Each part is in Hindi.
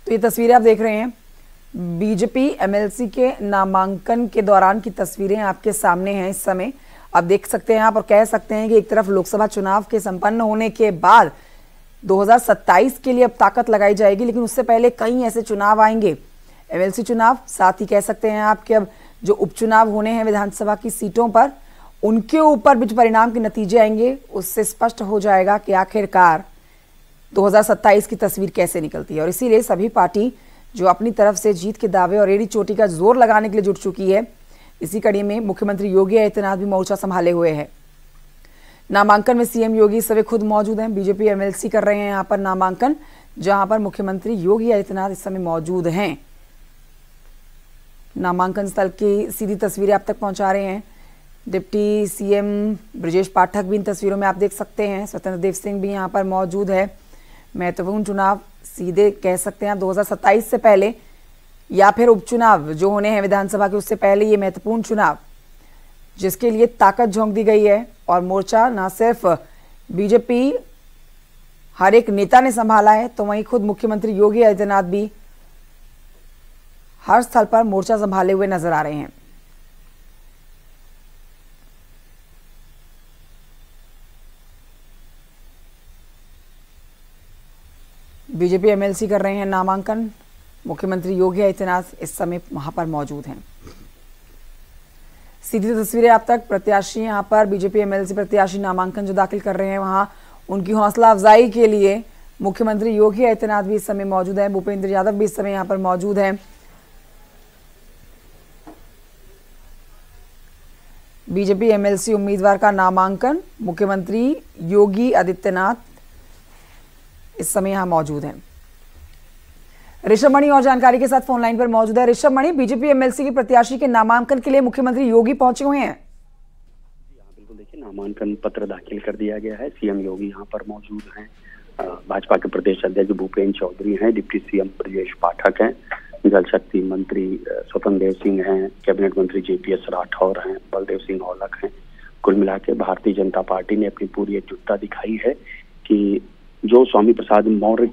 तो ये तस्वीरें आप देख रहे हैं बीजेपी एमएलसी के नामांकन के दौरान की तस्वीरें आपके सामने हैं इस समय। आप देख सकते हैं आप और कह सकते हैं कि एक तरफ लोकसभा चुनाव के संपन्न होने के बाद 2027 के लिए अब ताकत लगाई जाएगी, लेकिन उससे पहले कई ऐसे चुनाव आएंगे, एमएलसी चुनाव, साथ ही कह सकते हैं आपके अब जो उपचुनाव होने हैं विधानसभा की सीटों पर, उनके ऊपर भी जो परिणाम के नतीजे आएंगे उससे स्पष्ट हो जाएगा कि आखिरकार 2027 की तस्वीर कैसे निकलती है। और इसीलिए सभी पार्टी जो अपनी तरफ से जीत के दावे और एड़ी चोटी का जोर लगाने के लिए जुट चुकी है। इसी कड़ी में मुख्यमंत्री योगी आदित्यनाथ भी मोर्चा संभाले हुए हैं। नामांकन में सीएम योगी सभी खुद मौजूद हैं। बीजेपी एमएलसी कर रहे हैं यहाँ पर नामांकन, जहां पर मुख्यमंत्री योगी आदित्यनाथ इस समय मौजूद हैं। नामांकन स्थल की सीधी तस्वीरें आप तक पहुंचा रहे हैं डिप्टी सीएम ब्रजेश पाठक भी इन तस्वीरों में आप देख सकते हैं। स्वतंत्र देव सिंह भी यहाँ पर मौजूद है। महत्वपूर्ण चुनाव सीधे कह सकते हैं 2027 से पहले या फिर उपचुनाव जो होने हैं विधानसभा के, उससे पहले ये महत्वपूर्ण चुनाव जिसके लिए ताकत झोंक दी गई है। और मोर्चा ना सिर्फ बीजेपी हर एक नेता ने संभाला है, तो वहीं खुद मुख्यमंत्री योगी आदित्यनाथ भी हर स्थल पर मोर्चा संभाले हुए नजर आ रहे हैं। बीजेपी एमएलसी कर रहे हैं नामांकन, मुख्यमंत्री योगी आदित्यनाथ इस समय वहां पर मौजूद हैं। सीधी तस्वीरें आप तक प्रत्याशी यहां पर बीजेपी एमएलसी प्रत्याशी नामांकन जो दाखिल कर रहे हैं, वहां उनकी हौसला अफजाई के लिए मुख्यमंत्री योगी आदित्यनाथ भी इस समय मौजूद है। भूपेंद्र यादव भी इस समय यहां पर मौजूद है। बीजेपी एमएलसी उम्मीदवार का नामांकन, मुख्यमंत्री योगी आदित्यनाथ इस समय यहां मौजूद हैं। ऋषभ मणि और जानकारी के साथ फोन लाइन पर मौजूद है। ऋषभ मणि, बीजेपी एमएलसी की प्रत्याशी के नामांकन के लिए मुख्यमंत्री योगी पहुंचे हुए हैं। बिल्कुल, देखिए नामांकन पत्र दाखिल कर दिया गया है। सीएम योगी यहां पर मौजूद हैं। भाजपा के प्रदेश अध्यक्ष भूपेंद्र चौधरी हैं, डिप्टी सीएम ब्रजेश पाठक हैं, जल शक्ति मंत्री स्वतंत्र देव सिंह हैं, कैबिनेट मंत्री जेपीएस राठौर हैं, बलदेव सिंह औलख हैं। कुल मिला के भारतीय जनता पार्टी ने अपनी पूरी एकजुटता दिखाई है कि जो स्वामी प्रसाद मौर्य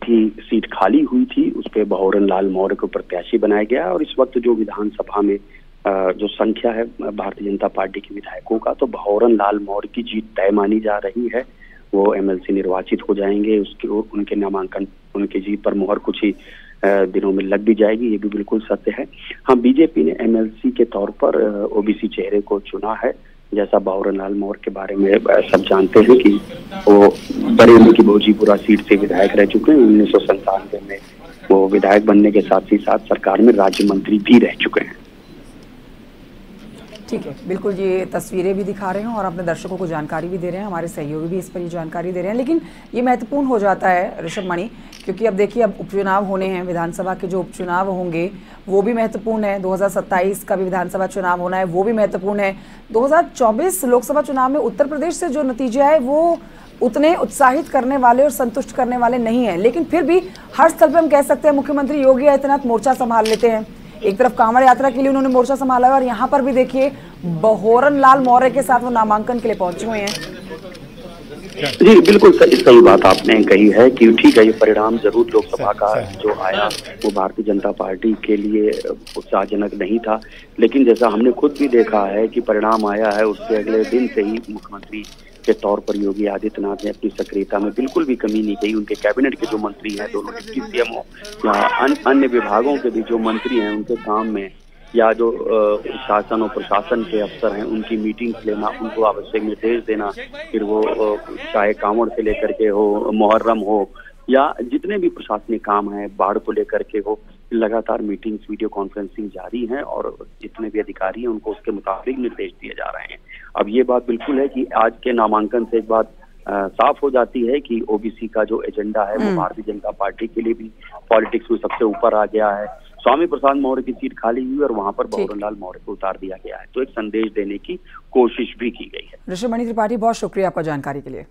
की सीट खाली हुई थी उस पे भंवरन लाल मौर्य को प्रत्याशी बनाया गया। और इस वक्त जो विधानसभा में जो संख्या है भारतीय जनता पार्टी के विधायकों का, तो भंवरन लाल मौर्य की जीत तय मानी जा रही है। वो एमएलसी निर्वाचित हो जाएंगे, उसके उनके नामांकन, उनकी जीत पर मोहर कुछ ही दिनों में लग भी जाएगी, ये भी बिल्कुल सत्य है। हाँ, बीजेपी ने एमएलसी के तौर पर ओबीसी चेहरे को चुना है। जैसा भंवरन लाल मौर्य के बारे में सब जानते हैं कि वो बरेली की भोजीपुरा सीट से विधायक रह चुके हैं। 1997 में वो विधायक बनने के साथ ही साथ सरकार में राज्य मंत्री भी रह चुके हैं। ठीक है, बिल्कुल ये तस्वीरें भी दिखा रहे हैं और अपने दर्शकों को जानकारी भी दे रहे हैं। हमारे सहयोगी भी इस पर ये जानकारी दे रहे हैं। लेकिन ये महत्वपूर्ण हो जाता है ऋषभ मणि, क्योंकि अब देखिए अब उपचुनाव होने हैं, विधानसभा के जो उपचुनाव होंगे वो भी महत्वपूर्ण है। 2027 का भी विधानसभा चुनाव होना है, वो भी महत्वपूर्ण है। 2024 लोकसभा चुनाव में उत्तर प्रदेश से जो नतीजे आए वो उतने उत्साहित करने वाले और संतुष्ट करने वाले नहीं है, लेकिन फिर भी हर स्थल पर हम कह सकते हैं मुख्यमंत्री योगी आदित्यनाथ मोर्चा संभाल लेते हैं। एक तरफ कांवड़ यात्रा के लिए उन्होंने मोर्चा संभाला है और यहाँ पर भी देखिए भंवरन लाल मौर्य के साथ वो नामांकन के लिए पहुंचे हुए हैं। जी बिल्कुल सही बात आपने कही है कि ठीक है, ये परिणाम जरूर लोकसभा का जो आया वो भारतीय जनता पार्टी के लिए उत्साहजनक नहीं था। लेकिन जैसा हमने खुद भी देखा है कि परिणाम आया है, उसके अगले दिन से ही मुख्यमंत्री के तौर पर योगी आदित्यनाथ ने अपनी सक्रियता में बिल्कुल भी कमी नहीं की। उनके कैबिनेट के जो मंत्री हैं, दोनों डिप्टी सीएम हो या अन्य विभागों के भी जो मंत्री हैं, उनके काम में या जो शासन और प्रशासन के अफसर हैं उनकी मीटिंग्स लेना, उनको आवश्यक निर्देश देना, फिर वो चाहे कांवड़ से लेकर के हो, मुहर्रम हो या जितने भी प्रशासनिक काम हैं, बाढ़ को लेकर के हो, लगातार मीटिंग्स, वीडियो कॉन्फ्रेंसिंग जारी हैं और जितने भी अधिकारी हैं उनको उसके मुताबिक निर्देश दिए जा रहे हैं। अब ये बात बिल्कुल है कि आज के नामांकन से एक बात साफ हो जाती है कि ओबीसी का जो एजेंडा है वो भारतीय जनता पार्टी के लिए भी पॉलिटिक्स में सबसे ऊपर आ गया है। स्वामी प्रसाद मौर्य की सीट खाली हुई और वहां पर भंवरन लाल मौर्य को उतार दिया गया है, तो एक संदेश देने की कोशिश भी की गई है। ऋषभ मणि त्रिपाठी, बहुत शुक्रिया आपका जानकारी के लिए।